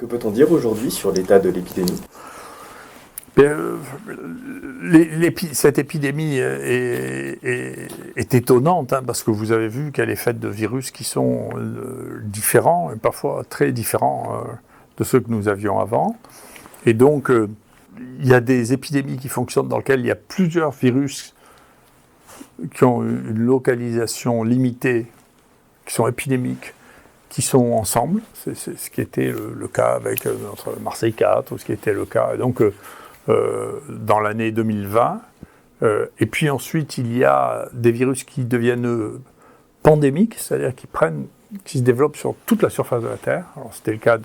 Que peut-on dire aujourd'hui sur l'état de l'épidémie ? Cette épidémie est étonnante, parce que vous avez vu qu'elle est faite de virus qui sont différents, et parfois très différents de ceux que nous avions avant. Et donc, il y a des épidémies qui fonctionnent dans lesquelles il y a plusieurs virus qui ont une localisation limitée, qui sont épidémiques, qui sont ensemble. C'est ce qui était le cas avec notre Marseille 4, ou ce qui était le cas donc, dans l'année 2020. Et puis ensuite, il y a des virus qui deviennent pandémiques, c'est-à-dire qui se développent sur toute la surface de la Terre. Alors, c'était le cas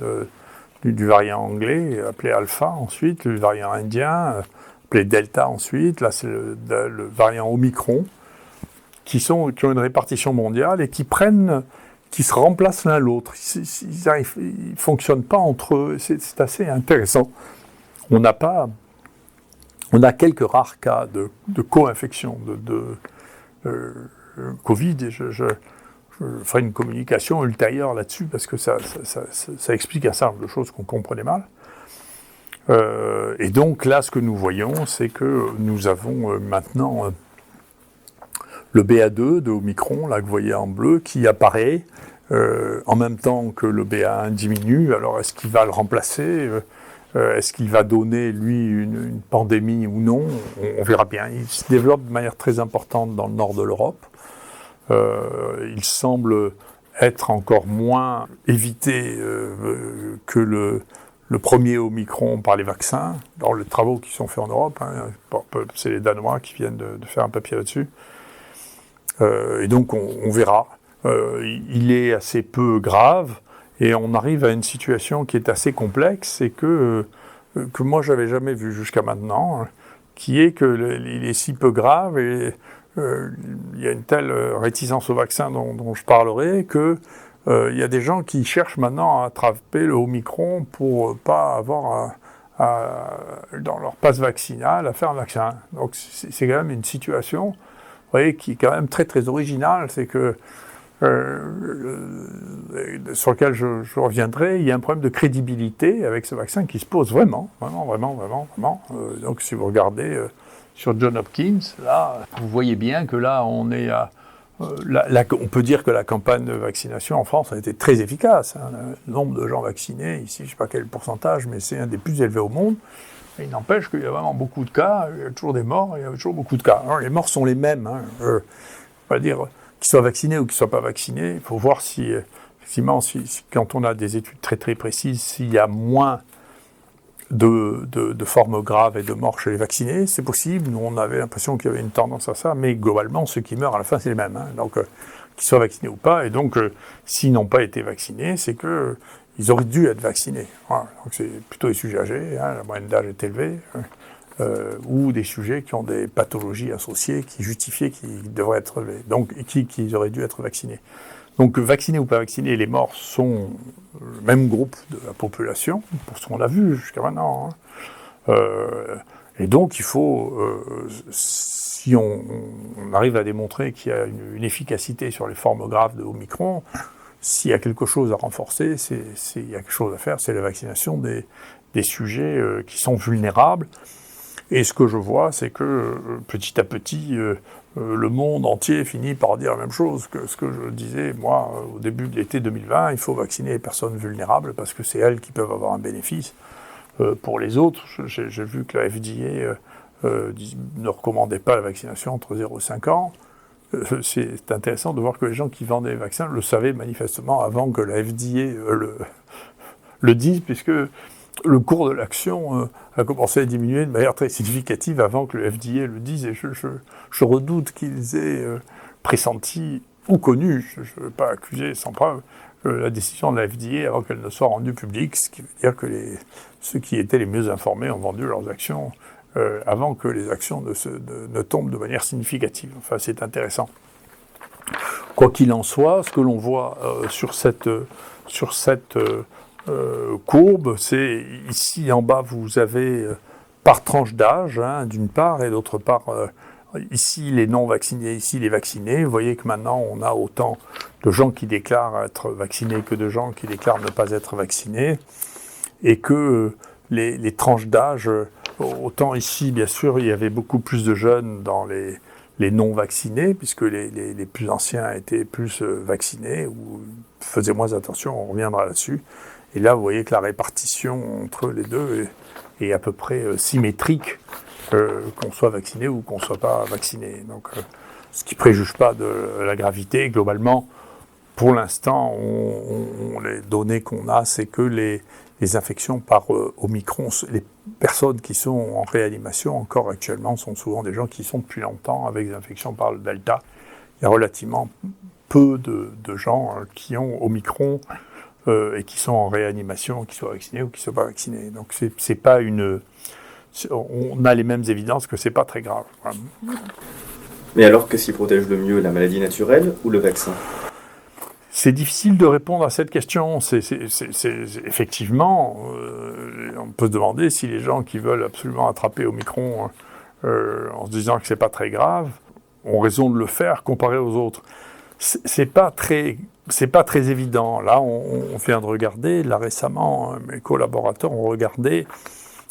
du variant anglais, appelé Alpha ensuite, le variant indien, appelé Delta ensuite. Là, c'est le variant Omicron, qui ont une répartition mondiale et qui se remplacent l'un l'autre. Ils ne fonctionnent pas entre eux. C'est assez intéressant. On a quelques rares cas de co-infection de Covid, et je ferai une communication ultérieure là-dessus, parce que ça explique un certain nombre de choses qu'on comprenait mal. Et donc là, ce que nous voyons, c'est que nous avons maintenant le BA2 de Omicron, là que vous voyez en bleu, qui apparaît en même temps que le BA1 diminue. Alors est-ce qu'il va le remplacer ? Est-ce qu'il va donner, lui, une pandémie ou non ? On verra bien. Il se développe de manière très importante dans le nord de l'Europe. Il semble être encore moins évité que le premier Omicron par les vaccins, dans les travaux qui sont faits en Europe. C'est les Danois qui viennent de faire un papier là-dessus. Et donc, on verra. Il est assez peu grave. Et on arrive à une situation qui est assez complexe et que moi, je n'avais jamais vue jusqu'à maintenant, qui est qu'il est si peu grave et il y a une telle réticence au vaccin dont je parlerai que il y a des gens qui cherchent maintenant à attraper le Omicron pour pas avoir dans leur passe vaccinal à faire un vaccin. Donc c'est quand même une situation, vous voyez, qui est quand même très très originale. C'est que sur lequel je reviendrai, il y a un problème de crédibilité avec ce vaccin qui se pose vraiment. Donc si vous regardez sur Johns Hopkins, là, vous voyez bien que là, on est à... on peut dire que la campagne de vaccination en France a été très efficace. Le nombre de gens vaccinés, ici, je ne sais pas quel pourcentage, mais c'est un des plus élevés au monde. Et il n'empêche qu'il y a vraiment beaucoup de cas, il y a toujours des morts, il y a toujours beaucoup de cas. Alors, les morts sont les mêmes, on va dire... qu'ils soient vaccinés ou qu'ils ne soient pas vaccinés, il faut voir si quand on a des études très très précises, s'il y a moins de formes graves et de morts chez les vaccinés, c'est possible. Nous, on avait l'impression qu'il y avait une tendance à ça, mais globalement, ceux qui meurent à la fin, c'est les mêmes. Donc, qu'ils soient vaccinés ou pas, et donc, s'ils n'ont pas été vaccinés, c'est qu'ils auraient dû être vaccinés. Voilà. Donc, c'est plutôt les sujets âgés, la moyenne d'âge est élevée. Ou des sujets qui ont des pathologies associées qui justifiaient qu'ils devraient être relevés, donc qu'ils auraient dû être vaccinés. Donc vaccinés ou pas vaccinés, les morts sont le même groupe de la population, pour ce qu'on a vu jusqu'à maintenant. Et donc il faut, si on arrive à démontrer qu'il y a une efficacité sur les formes graves de Omicron, s'il y a quelque chose à renforcer, il y a quelque chose à faire, c'est la vaccination des sujets qui sont vulnérables. Et ce que je vois, c'est que petit à petit, le monde entier finit par dire la même chose que ce que je disais, moi, au début de l'été 2020, il faut vacciner les personnes vulnérables parce que c'est elles qui peuvent avoir un bénéfice. Pour les autres, j'ai vu que la FDA ne recommandait pas la vaccination entre 0 et 5 ans. C'est intéressant de voir que les gens qui vendaient les vaccins le savaient manifestement avant que la FDA le dise, puisque le cours de l'action a commencé à diminuer de manière très significative avant que le FDA le dise, et je redoute qu'ils aient pressenti ou connu, je ne veux pas accuser sans preuve, la décision de la FDA avant qu'elle ne soit rendue publique, ce qui veut dire que ceux qui étaient les mieux informés ont vendu leurs actions avant que les actions ne tombent de manière significative. Enfin, c'est intéressant. Quoi qu'il en soit, ce que l'on voit sur cette courbe, c'est ici en bas, vous avez par tranche d'âge, d'une part, et d'autre part, ici les non-vaccinés, ici les vaccinés. Vous voyez que maintenant, on a autant de gens qui déclarent être vaccinés que de gens qui déclarent ne pas être vaccinés. et que les tranches d'âge, autant ici, bien sûr, il y avait beaucoup plus de jeunes dans les non-vaccinés, puisque les plus anciens étaient plus vaccinés, ou faisaient moins attention, on reviendra là-dessus. Et là, vous voyez que la répartition entre les deux est à peu près symétrique, qu'on soit vacciné ou qu'on ne soit pas vacciné. Donc, ce qui ne préjuge pas de la gravité. Globalement, pour l'instant, les données qu'on a, c'est que les infections par Omicron, les personnes qui sont en réanimation encore actuellement sont souvent des gens qui sont depuis longtemps avec des infections par le Delta. Il y a relativement peu de gens qui ont Omicron et qui sont en réanimation, qui soient vaccinés ou qui ne soient pas vaccinés. Donc c'est pas on a les mêmes évidences que c'est pas très grave. Mais alors, qu'est-ce qui protège le mieux, la maladie naturelle ou le vaccin ? C'est difficile de répondre à cette question. Effectivement, on peut se demander si les gens qui veulent absolument attraper Omicron en se disant que c'est pas très grave ont raison de le faire comparé aux autres. C'est pas très évident. Là, on vient de regarder, là récemment, mes collaborateurs ont regardé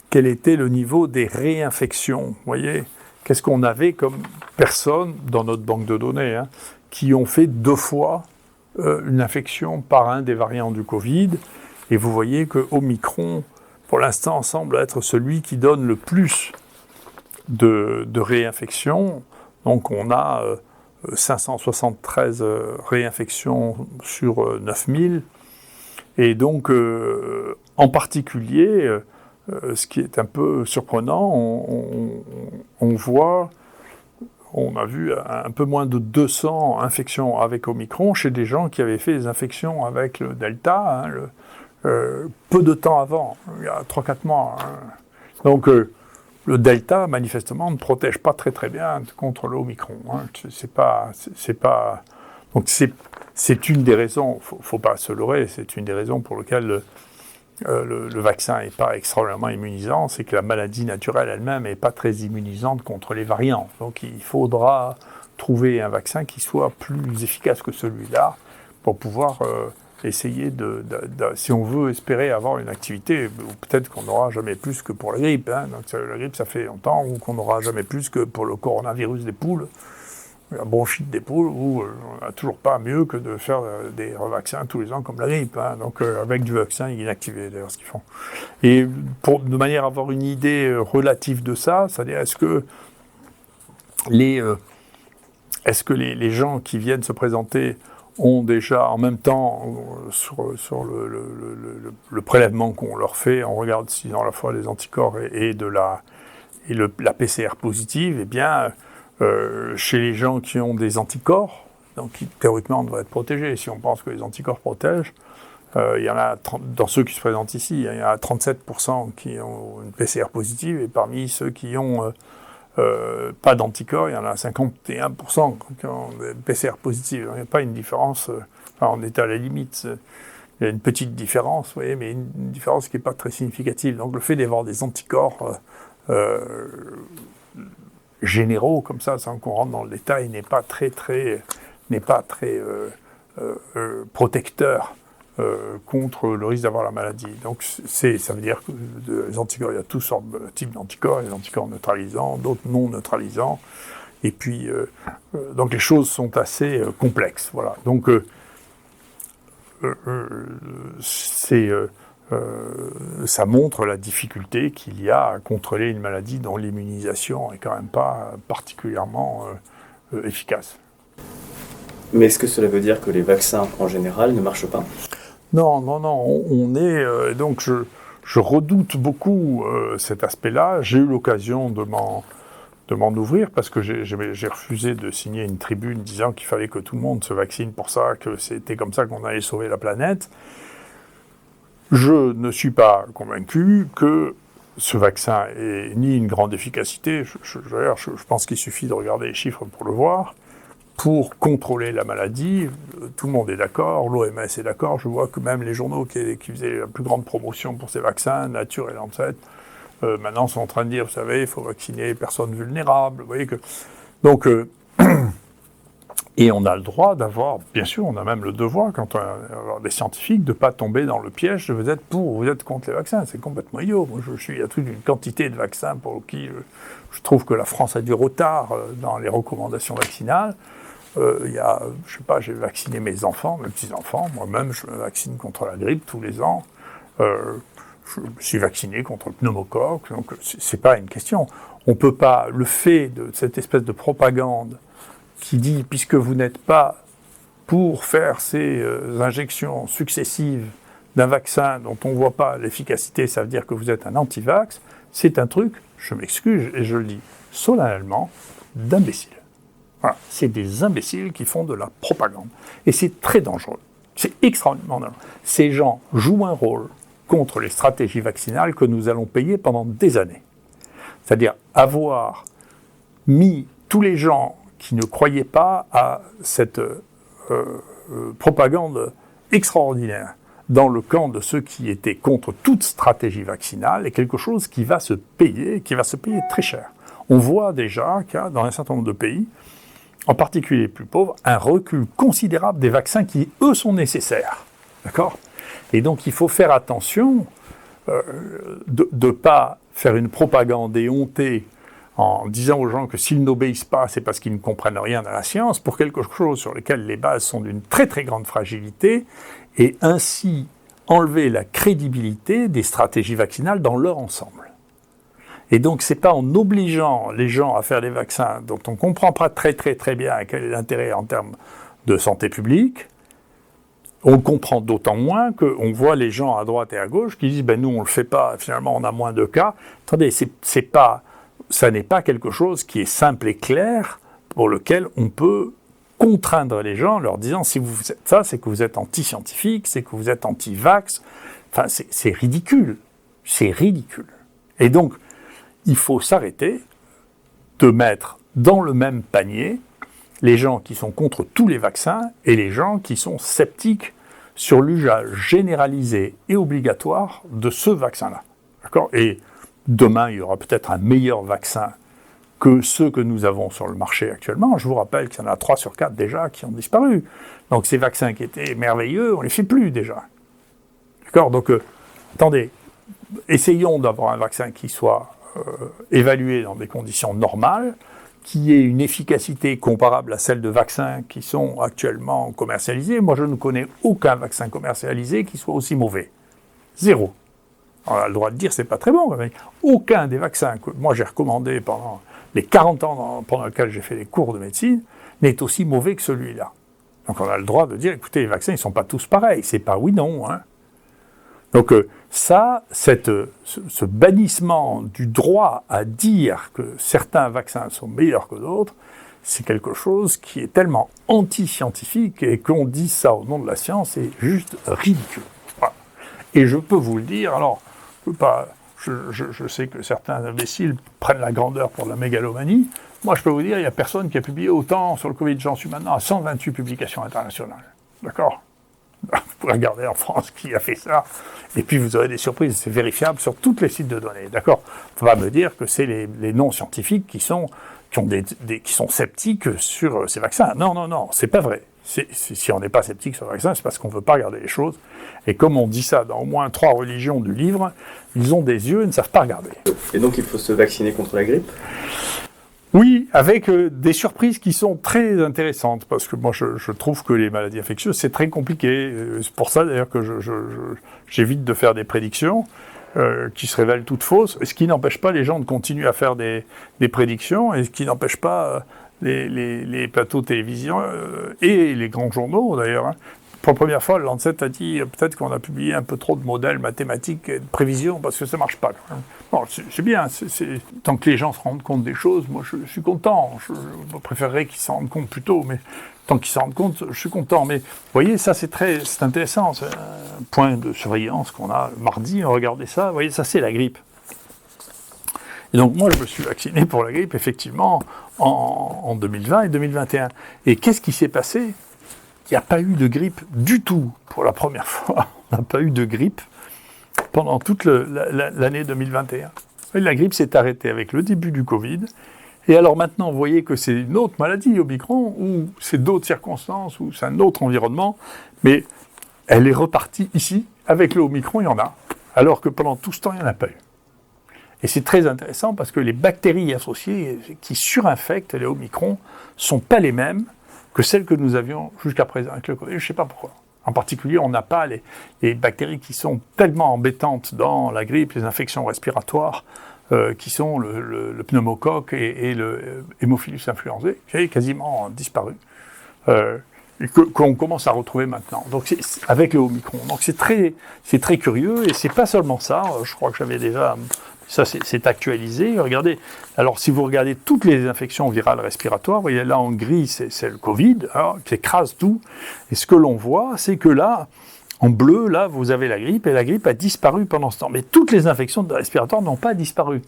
quel était le niveau des réinfections. Vous voyez, qu'est-ce qu'on avait comme personnes dans notre banque de données qui ont fait 2 fois une infection par un des variants du Covid, et vous voyez que Omicron, pour l'instant, semble être celui qui donne le plus de réinfections. Donc on a 573 réinfections sur 9000, et donc en particulier, ce qui est un peu surprenant, on a vu un peu moins de 200 infections avec Omicron chez des gens qui avaient fait des infections avec le Delta peu de temps avant, il y a 3-4 mois. Donc le Delta, manifestement, ne protège pas très très bien contre l'Omicron. Donc c'est une des raisons, faut pas se leurrer, c'est une des raisons pour lesquelles le vaccin n'est pas extraordinairement immunisant, c'est que la maladie naturelle elle-même n'est pas très immunisante contre les variants. Donc il faudra trouver un vaccin qui soit plus efficace que celui-là pour pouvoir essayer si on veut espérer avoir une activité, ou peut-être qu'on n'aura jamais plus que pour la grippe. Donc la grippe, ça fait longtemps, ou qu'on n'aura jamais plus que pour le coronavirus des poules. La bronchite des poules, où on n'a toujours pas mieux que de faire des revaccins tous les ans comme la grippe. Donc avec du vaccin inactivé, d'ailleurs, ce qu'ils font. Et de manière à avoir une idée relative de ça, c'est-à-dire est-ce que les gens qui viennent se présenter ont déjà en même temps, sur le prélèvement qu'on leur fait, on regarde s'ils ont à la fois les anticorps et la PCR positive, eh bien, chez les gens qui ont des anticorps, donc qui théoriquement devraient être protégés, si on pense que les anticorps protègent, il y en a, dans ceux qui se présentent ici, il y en a 37% qui ont une PCR positive, et parmi ceux qui ont pas d'anticorps, il y en a 51% qui ont une PCR positive. Il n'y a pas une différence, on est à la limite, il y a une petite différence, vous voyez, mais une différence qui n'est pas très significative. Donc le fait d'avoir des anticorps généraux comme ça, sans qu'on rentre dans le détail, n'est pas très protecteur contre le risque d'avoir la maladie. Donc ça veut dire que les anticorps, il y a toutes sortes de types d'anticorps, les anticorps neutralisants, d'autres non neutralisants, et puis donc les choses sont assez complexes. Voilà. Donc ça montre la difficulté qu'il y a à contrôler une maladie dont l'immunisation est quand même pas particulièrement efficace. Mais est-ce que cela veut dire que les vaccins en général ne marchent pas ? Non, on est... donc je redoute beaucoup cet aspect-là. J'ai eu l'occasion de m'en ouvrir parce que j'ai refusé de signer une tribune disant qu'il fallait que tout le monde se vaccine pour ça, que c'était comme ça qu'on allait sauver la planète. Je ne suis pas convaincu que ce vaccin ait ni une grande efficacité, je pense qu'il suffit de regarder les chiffres pour le voir, pour contrôler la maladie. Tout le monde est d'accord, l'OMS est d'accord, je vois que même les journaux qui faisaient la plus grande promotion pour ces vaccins, Nature et Lancet, maintenant sont en train de dire, vous savez, il faut vacciner les personnes vulnérables. Vous voyez que... Donc, Et on a le droit d'avoir, bien sûr, on a même le devoir, quand on a des scientifiques, de ne pas tomber dans le piège de vous êtes pour ou vous êtes contre les vaccins. C'est complètement idiot. Moi, il y a toute une quantité de vaccins pour qui je trouve que la France a du retard dans les recommandations vaccinales. J'ai vacciné mes enfants, mes petits-enfants. Moi-même, je me vaccine contre la grippe tous les ans. Je suis vacciné contre le pneumocoque. Donc, c'est pas une question. On peut pas, le fait de cette espèce de propagande qui dit, puisque vous n'êtes pas pour faire ces injections successives d'un vaccin dont on ne voit pas l'efficacité, ça veut dire que vous êtes un anti-vax, c'est un truc, je m'excuse et je le dis solennellement, d'imbéciles. Voilà, c'est des imbéciles qui font de la propagande. Et c'est très dangereux. C'est extraordinairement dangereux. Ces gens jouent un rôle contre les stratégies vaccinales que nous allons payer pendant des années. C'est-à-dire avoir mis tous les gens qui ne croyaient pas à cette propagande extraordinaire dans le camp de ceux qui étaient contre toute stratégie vaccinale est quelque chose qui va se payer très cher. On voit déjà qu'il y a dans un certain nombre de pays, en particulier les plus pauvres, un recul considérable des vaccins qui, eux, sont nécessaires. D'accord ? Et donc il faut faire attention de ne pas faire une propagande éhontée en disant aux gens que s'ils n'obéissent pas, c'est parce qu'ils ne comprennent rien à la science, pour quelque chose sur lequel les bases sont d'une très très grande fragilité, et ainsi enlever la crédibilité des stratégies vaccinales dans leur ensemble. Et donc c'est pas en obligeant les gens à faire des vaccins dont on ne comprend pas très très très bien quel est l'intérêt en termes de santé publique, on le comprend d'autant moins qu'on voit les gens à droite et à gauche qui disent ben nous on le fait pas, finalement on a moins de cas. Attendez, ça n'est pas quelque chose qui est simple et clair pour lequel on peut contraindre les gens en leur disant si vous faites ça, c'est que vous êtes anti-scientifique, c'est que vous êtes anti-vax. Enfin, c'est ridicule. C'est ridicule. Et donc, il faut s'arrêter de mettre dans le même panier les gens qui sont contre tous les vaccins et les gens qui sont sceptiques sur l'usage généralisé et obligatoire de ce vaccin-là. D'accord ? Et demain, il y aura peut-être un meilleur vaccin que ceux que nous avons sur le marché actuellement. Je vous rappelle qu'il y en a 3 sur 4 déjà qui ont disparu. Donc ces vaccins qui étaient merveilleux, on ne les fait plus déjà. D'accord ? Donc, attendez, essayons d'avoir un vaccin qui soit évalué dans des conditions normales, qui ait une efficacité comparable à celle de vaccins qui sont actuellement commercialisés. Moi, je ne connais aucun vaccin commercialisé qui soit aussi mauvais. Zéro. On a le droit de dire que c'est pas très bon, mais aucun des vaccins que moi j'ai recommandé pendant les 40 ans pendant lesquels j'ai fait des cours de médecine n'est aussi mauvais que celui-là. Donc on a le droit de dire, écoutez, les vaccins, ils sont pas tous pareils. C'est pas oui, non. Hein. Donc ce bannissement du droit à dire que certains vaccins sont meilleurs que d'autres, c'est quelque chose qui est tellement anti-scientifique et qu'on dise ça au nom de la science, c'est juste ridicule. Voilà. Et je peux vous le dire, alors, je sais que certains imbéciles prennent la grandeur pour la mégalomanie. Moi, je peux vous dire, il n'y a personne qui a publié autant sur le Covid. J'en suis maintenant à 128 publications internationales. D'accord ? Vous pouvez regarder en France qui a fait ça, et puis vous aurez des surprises. C'est vérifiable sur tous les sites de données. D'accord ? Il ne faut pas me dire que c'est les non-scientifiques qui sont sceptiques sur ces vaccins. Non, c'est pas vrai. Si on n'est pas sceptique sur le vaccin, c'est parce qu'on ne veut pas regarder les choses. Et comme on dit ça dans au moins 3 religions du livre, ils ont des yeux et ne savent pas regarder. Et donc il faut se vacciner contre la grippe ? Oui, avec des surprises qui sont très intéressantes, parce que moi je trouve que les maladies infectieuses, c'est très compliqué. C'est pour ça d'ailleurs que j'évite de faire des prédictions qui se révèlent toutes fausses, ce qui n'empêche pas les gens de continuer à faire des prédictions, et ce qui n'empêche pas les plateaux de télévision et les grands journaux d'ailleurs. Hein. Pour la première fois, le Lancet a dit peut-être qu'on a publié un peu trop de modèles mathématiques et de prévisions parce que ça ne marche pas. Bon, c'est bien. Tant que les gens se rendent compte des choses, moi je suis content. Je préférerais qu'ils s'en rendent compte plus tôt, mais tant qu'ils s'en rendent compte, je suis content. Mais vous voyez, ça c'est intéressant. C'est un point de surveillance qu'on a mardi. Regardez ça. Vous voyez, ça c'est la grippe. Et donc moi je me suis vacciné pour la grippe effectivement en 2020 et 2021. Et qu'est-ce qui s'est passé ? Il n'y a pas eu de grippe du tout pour la première fois. On n'a pas eu de grippe pendant toute l'année 2021. Et la grippe s'est arrêtée avec le début du Covid. Et alors maintenant, vous voyez que c'est une autre maladie, Omicron, ou c'est d'autres circonstances, ou c'est un autre environnement, mais elle est repartie ici. Avec le Omicron, il y en a, alors que pendant tout ce temps, il n'y en a pas eu. Et c'est très intéressant parce que les bactéries associées qui surinfectent les Omicron ne sont pas les mêmes que celles que nous avions jusqu'à présent avec le Covid. Je ne sais pas pourquoi. En particulier, on n'a pas les bactéries qui sont tellement embêtantes dans la grippe, les infections respiratoires, qui sont le pneumocoque et le Haemophilus influenzae, qui avaient quasiment disparu, et qu'on commence à retrouver maintenant. Donc, avec le Omicron. Donc, c'est très curieux, et c'est pas seulement ça. Je crois que j'avais déjà... Ça, c'est actualisé. Regardez, alors si vous regardez toutes les infections virales respiratoires, vous voyez là en gris, c'est le Covid, hein, qui écrase tout. Et ce que l'on voit, c'est que là, en bleu, là, vous avez la grippe, et la grippe a disparu pendant ce temps. Mais toutes les infections respiratoires n'ont pas disparu.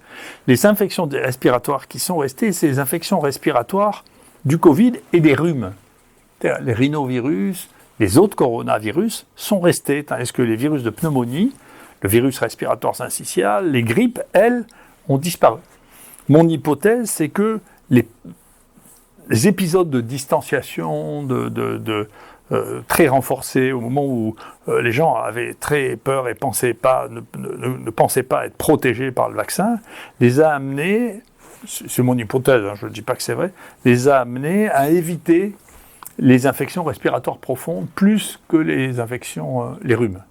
Les infections respiratoires qui sont restées, c'est les infections respiratoires du Covid et des rhumes. Les rhinovirus, les autres coronavirus sont restés, tandis que les virus de pneumonie, le virus respiratoire syncytial, les grippes, elles, ont disparu. Mon hypothèse, c'est que les épisodes de distanciation, très renforcés, au moment où les gens avaient très peur et ne pensaient pas être protégés par le vaccin, les a amenés, c'est mon hypothèse, hein, je ne dis pas que c'est vrai, les a amenés à éviter les infections respiratoires profondes plus que les infections, les rhumes.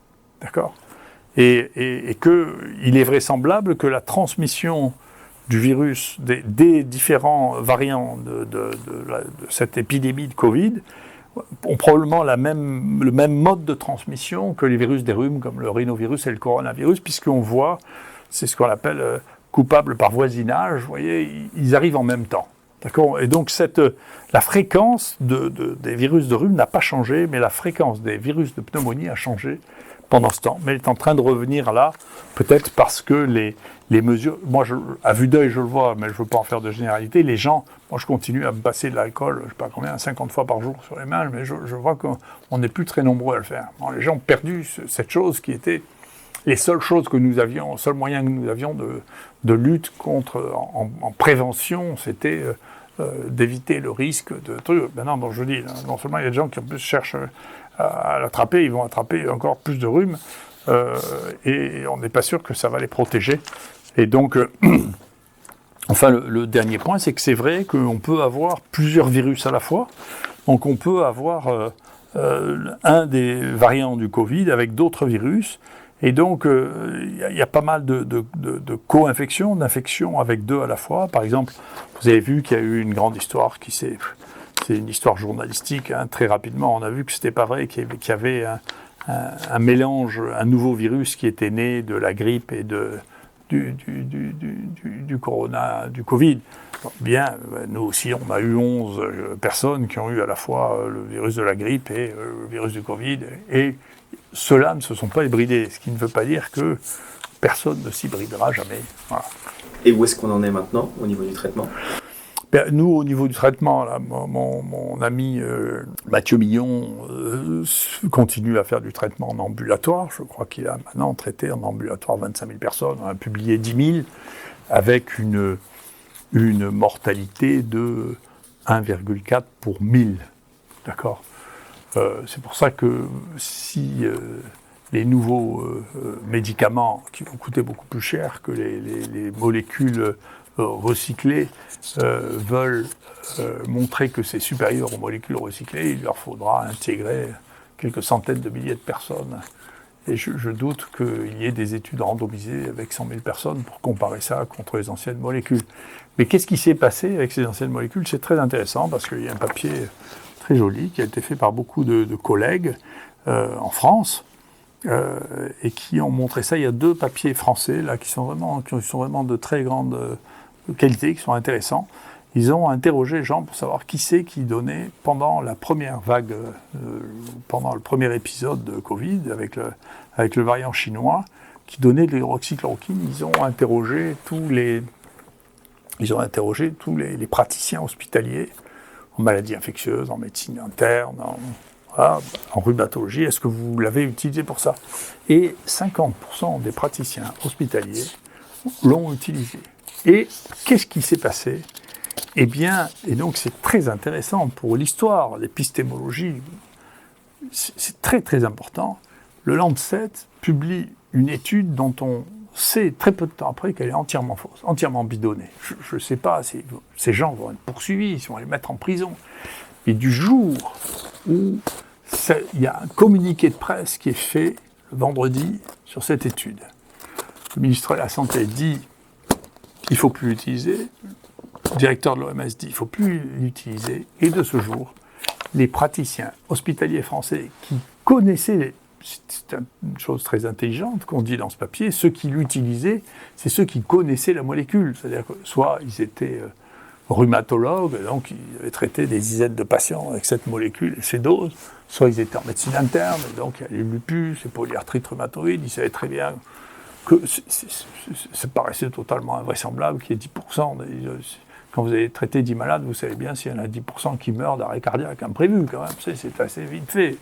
D'accord ? Et qu'il est vraisemblable que la transmission du virus, des différents variants de cette épidémie de Covid, ont probablement le même mode de transmission que les virus des rhumes, comme le rhinovirus et le coronavirus, puisqu'on voit, c'est ce qu'on appelle coupable par voisinage, vous voyez, ils arrivent en même temps. D'accord ? Et donc la fréquence des virus de rhume n'a pas changé, mais la fréquence des virus de pneumonie a changé pendant ce temps, mais elle est en train de revenir là, peut-être parce que les mesures, moi à vue d'œil je le vois, mais je ne veux pas en faire de généralité, les gens, moi je continue à me passer de l'alcool, je ne sais pas combien, 50 fois par jour sur les mains, mais je vois qu'on n'est plus très nombreux à le faire. Bon, les gens ont perdu cette chose qui était les seules choses que nous avions, le seul moyen que nous avions de lutte contre, en prévention, c'était d'éviter le risque de trucs. Maintenant, donc je dis, non seulement il y a des gens qui en plus cherchent à l'attraper, ils vont attraper encore plus de rhume, et on n'est pas sûr que ça va les protéger. Et donc, enfin, le dernier point, c'est que c'est vrai qu'on peut avoir plusieurs virus à la fois. Donc, on peut avoir un des variants du Covid avec d'autres virus. Et donc, il y a pas mal de co-infections, d'infections avec deux à la fois. Par exemple, vous avez vu qu'il y a eu une grande histoire c'est une histoire journalistique, hein, très rapidement. On a vu que c'était pas vrai, qu'il y avait un mélange, un nouveau virus qui était né de la grippe et du corona, du Covid. Bien, nous aussi, on a eu 11 personnes qui ont eu à la fois le virus de la grippe et le virus du Covid. Et ceux-là ne se sont pas hybridés, ce qui ne veut pas dire que personne ne s'hybridera jamais. Voilà. Et où est-ce qu'on en est maintenant au niveau du traitement ? Nous, au niveau du traitement, là, mon ami Mathieu Millon continue à faire du traitement en ambulatoire. Je crois qu'il a maintenant traité en ambulatoire 25 000 personnes. On a publié 10 000 avec une mortalité de 1,4 pour 1000. D'accord ? C'est pour ça que si les nouveaux médicaments, qui vont coûter beaucoup plus cher que les molécules recyclées, veulent montrer que c'est supérieur aux molécules recyclées, il leur faudra intégrer quelques centaines de milliers de personnes. Et je doute qu'il y ait des études randomisées avec 100 000 personnes pour comparer ça contre les anciennes molécules. Mais qu'est-ce qui s'est passé avec ces anciennes molécules ? C'est très intéressant parce qu'il y a un papier très joli qui a été fait par beaucoup de collègues en France et qui ont montré ça. Il y a 2 papiers français là qui sont vraiment de très grande qualité, qui sont intéressants. Ils ont interrogé les gens pour savoir qui c'est qui donnait pendant la première vague, pendant le premier épisode de Covid avec le variant chinois, qui donnait de l'hydroxychloroquine. Ils ont interrogé tous les praticiens hospitaliers en maladies infectieuses, en médecine interne, en rhumatologie. Est-ce que vous l'avez utilisé pour ça ? Et 50% des praticiens hospitaliers l'ont utilisé. Et qu'est-ce qui s'est passé ? Eh bien, et donc c'est très intéressant pour l'histoire, l'épistémologie, c'est très très important. Le Lancet publie une étude dont on sait très peu de temps après qu'elle est entièrement fausse, entièrement bidonnée. Je ne sais pas, ces gens vont être poursuivis, ils vont les mettre en prison. Et du jour où il y a un communiqué de presse qui est fait le vendredi sur cette étude, le ministre de la Santé dit qu'il ne faut plus l'utiliser, le directeur de l'OMS dit qu'il ne faut plus l'utiliser, et de ce jour, les praticiens hospitaliers français qui connaissaient, c'est une chose très intelligente qu'on dit dans ce papier, ceux qui l'utilisaient, c'est ceux qui connaissaient la molécule, c'est-à-dire que soit ils étaient rhumatologues, donc ils avaient traité des dizaines de patients avec cette molécule et ces doses, soit ils étaient en médecine interne, donc il y a les lupus, les polyarthrites rhumatoïdes, ils savaient très bien que ça paraissait totalement invraisemblable qu'il y ait 10%. Quand vous avez traité 10 malades, vous savez bien s'il y en a 10% qui meurent d'arrêt cardiaque imprévu, quand même, c'est assez vite fait.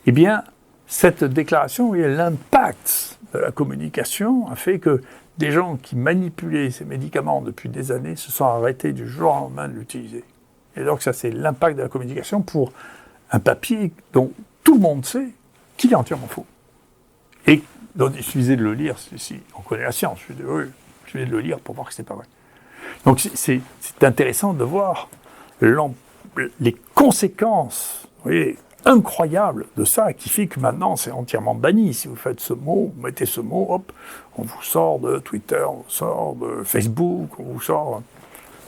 Eh bien, cette déclaration et l'impact de la communication a fait que des gens qui manipulaient ces médicaments depuis des années se sont arrêtés du jour au lendemain de l'utiliser. Et donc ça, c'est l'impact de la communication pour un papier dont tout le monde sait qu'il est entièrement faux. Et donc il suffisait de le lire, si on connaît la science, il suffisait de le lire pour voir que c'est pas vrai. Donc c'est intéressant de voir les conséquences, vous voyez, incroyables de ça, qui fait que maintenant c'est entièrement banni. Si vous faites ce mot, vous mettez ce mot, hop, on vous sort de Twitter, on vous sort de Facebook, on vous sort,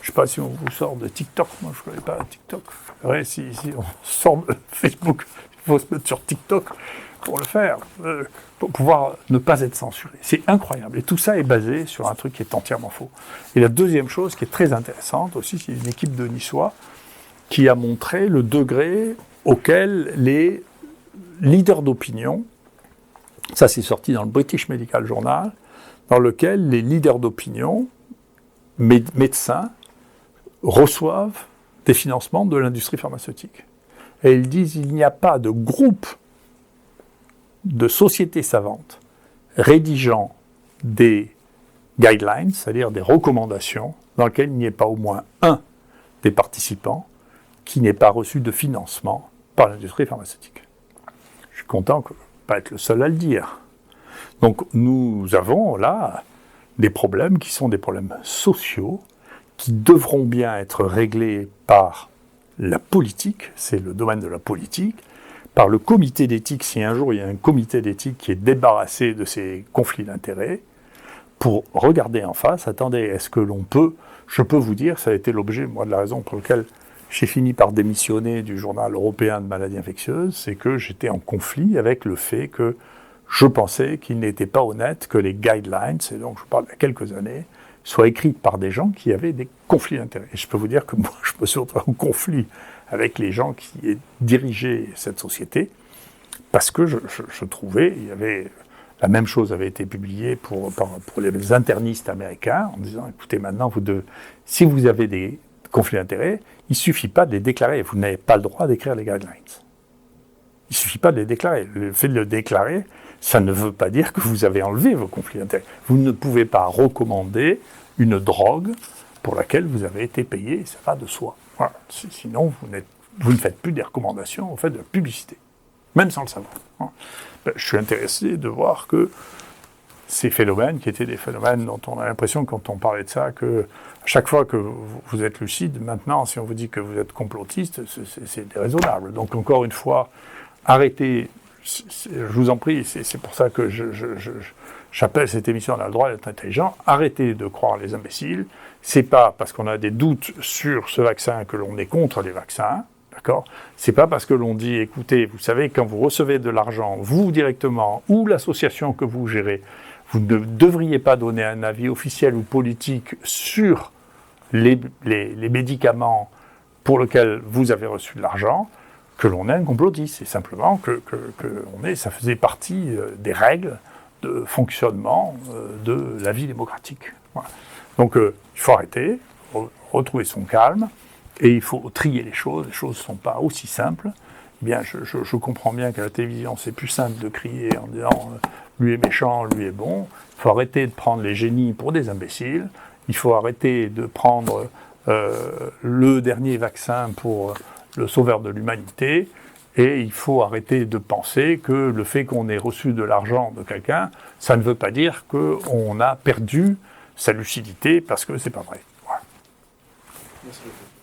je ne sais pas si on vous sort de TikTok, moi je ne connais pas TikTok. Ouais, si on sort de Facebook, il faut se mettre sur TikTok pour le faire, pour pouvoir ne pas être censuré. C'est incroyable. Et tout ça est basé sur un truc qui est entièrement faux. Et la deuxième chose qui est très intéressante aussi, c'est une équipe de Niçois qui a montré le degré auquel les leaders d'opinion, ça c'est sorti dans le British Medical Journal, dans lequel les leaders d'opinion, médecins, reçoivent des financements de l'industrie pharmaceutique. Et ils disent qu'il n'y a pas de groupe de sociétés savantes rédigeant des guidelines, c'est-à-dire des recommandations, dans lesquelles il n'y ait pas au moins un des participants qui n'ait pas reçu de financement par l'industrie pharmaceutique. Je suis content de ne pas être le seul à le dire. Donc nous avons là des problèmes qui sont des problèmes sociaux, qui devront bien être réglés par la politique, c'est le domaine de la politique, par le comité d'éthique, si un jour il y a un comité d'éthique qui est débarrassé de ces conflits d'intérêts, pour regarder en face, attendez, est-ce que l'on peut, je peux vous dire, ça a été l'objet, moi, de la raison pour laquelle j'ai fini par démissionner du journal européen de maladies infectieuses, c'est que j'étais en conflit avec le fait que je pensais qu'il n'était pas honnête que les guidelines, et donc je parle il y a quelques années, soient écrites par des gens qui avaient des conflits d'intérêts. Et je peux vous dire que moi, je me suis retrouvé en conflit avec les gens qui dirigeaient cette société, parce que je trouvais, il y avait, la même chose avait été publiée pour les internistes américains, en disant, écoutez, maintenant, si vous avez des conflits d'intérêts, il ne suffit pas de les déclarer, vous n'avez pas le droit d'écrire les guidelines. Il ne suffit pas de les déclarer. Le fait de le déclarer, ça ne veut pas dire que vous avez enlevé vos conflits d'intérêts. Vous ne pouvez pas recommander une drogue pour laquelle vous avez été payé, ça va de soi. Voilà. Sinon, vous ne faites plus des recommandations, vous faites de la publicité, même sans le savoir. Je suis intéressé de voir que ces phénomènes, qui étaient des phénomènes dont on a l'impression, quand on parlait de ça, que à chaque fois que vous êtes lucide, maintenant, si on vous dit que vous êtes complotiste, c'est déraisonnable. Donc, encore une fois, arrêtez, je vous en prie, c'est pour ça que j'appelle cette émission « On a le droit d'être intelligent », arrêtez de croire les imbéciles. C'est pas parce qu'on a des doutes sur ce vaccin que l'on est contre les vaccins, d'accord ? C'est pas parce que l'on dit, écoutez, vous savez, quand vous recevez de l'argent, vous directement, ou l'association que vous gérez, vous ne devriez pas donner un avis officiel ou politique sur les médicaments pour lesquels vous avez reçu de l'argent, que l'on est un complotiste. C'est simplement ça faisait partie des règles de fonctionnement de la vie démocratique. Voilà. Donc il faut arrêter, retrouver son calme, et il faut trier les choses ne sont pas aussi simples. Eh bien, je comprends bien qu'à la télévision, c'est plus simple de crier en disant lui est méchant, lui est bon. Il faut arrêter de prendre les génies pour des imbéciles. Il faut arrêter de prendre le dernier vaccin pour le sauveur de l'humanité. Et il faut arrêter de penser que le fait qu'on ait reçu de l'argent de quelqu'un, ça ne veut pas dire qu'on a perdu sa lucidité, parce que c'est pas vrai. Voilà. Merci beaucoup.